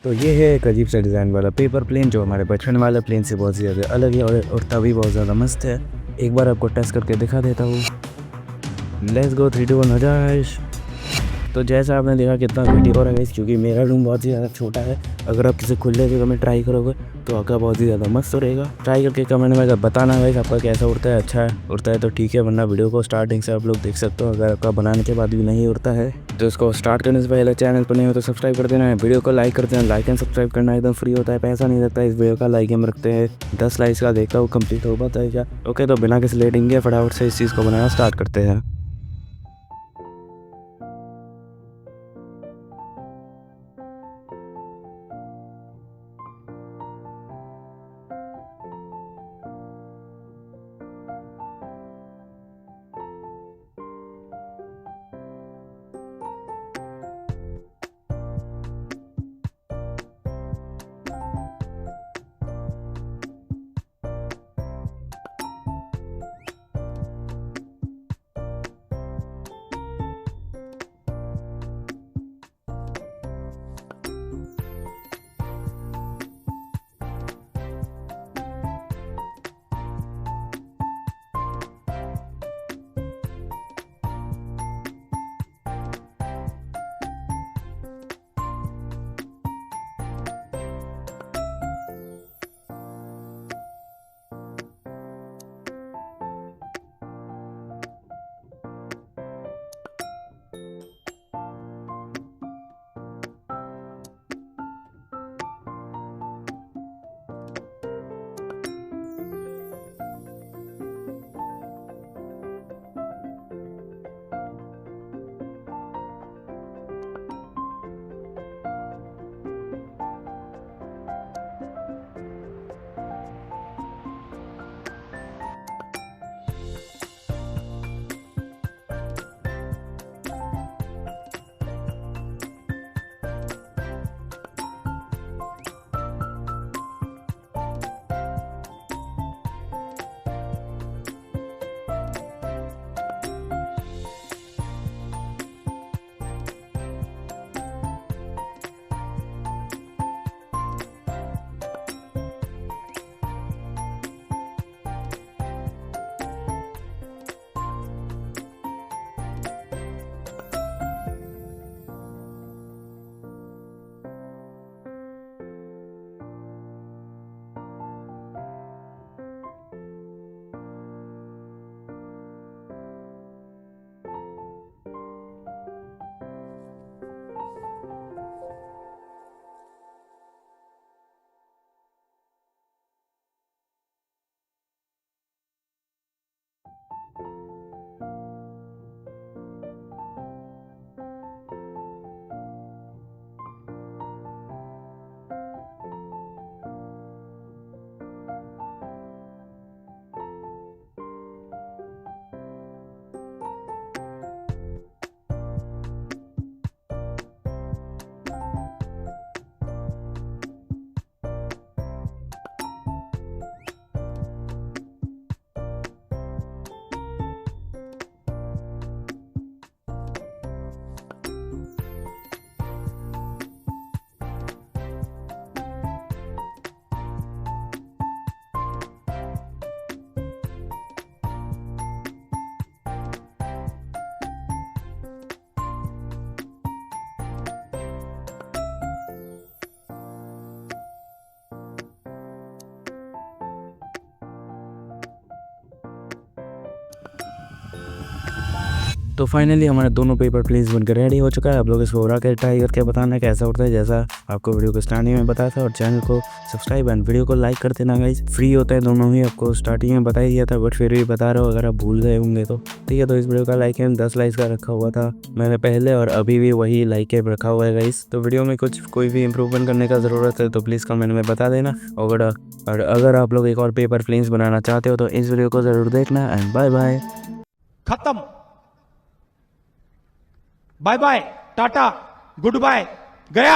तो ये है एक अजीब सा डिज़ाइन वाला पेपर प्लेन जो हमारे बचपन वाला प्लेन से बहुत ज़्यादा अलग है और उड़ता भी बहुत ज़्यादा मस्त है। एक बार आपको टेस्ट करके दिखा देता हूँ। लेट्स गो 3 2 1 हो जाए। तो जैसा आपने देखा कितना घटी हो रहा है क्योंकि मेरा रूम बहुत ही ज़्यादा छोटा है। अगर आप किसी खुले जगह में ट्राई करोगे तो आपका बहुत ही ज़्यादा मस्त रहेगा। ट्राई करके कमेंट में अगर बताना है आपका कैसा उड़ता है। अच्छा उड़ता है तो ठीक है, वरना वीडियो को स्टार्टिंग से आप लोग देख सकते हो। अगर आपका बनाने के बाद भी नहीं उड़ता है तो इसको स्टार्ट करने से पहले चैनल पर नहीं हो तो सब्सक्राइब कर देना है। वीडियो को लाइक कर देना। लाइक एंड सब्सक्राइब करना एकदम फ्री होता है, पैसा नहीं लगता। इस वीडियो का लाइक हम रखते हैं 10 लाइक्स का, देखता हूँ कंप्लीट हो पाता है क्या। ओके, तो बिना किसी लेटिंग के फटाफट से इस चीज़ को बनाना स्टार्ट करते हैं। तो फाइनली हमारे दोनों पेपर प्लेन्स बनकर रेडी हो चुका है। आप लोग इसको उड़ा के ट्राई करके बताना कैसा उड़ता है, जैसा आपको वीडियो को स्टार्टिंग में बताया था। और चैनल को सब्सक्राइब एंड वीडियो को लाइक कर देना गाइस। फ्री होता है दोनों ही, आपको स्टार्टिंग में बता ही दिया था बट फिर भी बता रहा हूँ अगर आप भूल गए होंगे तो। ठीक है, तो इस वीडियो का लाइक है 10 लाइक्स का रखा हुआ था मैंने पहले, और अभी भी वही लाइक है रखा हुआ है गाइस। तो वीडियो में कोई भी इम्प्रूवमेंट करने का ज़रूरत है तो प्लीज़ कमेंट में बता देना। और अगर आप लोग एक और पेपर प्लेन्स बनाना चाहते हो तो इस वीडियो को ज़रूर देखना। And bye bye. खत्म। Bye bye, tata, goodbye, गया।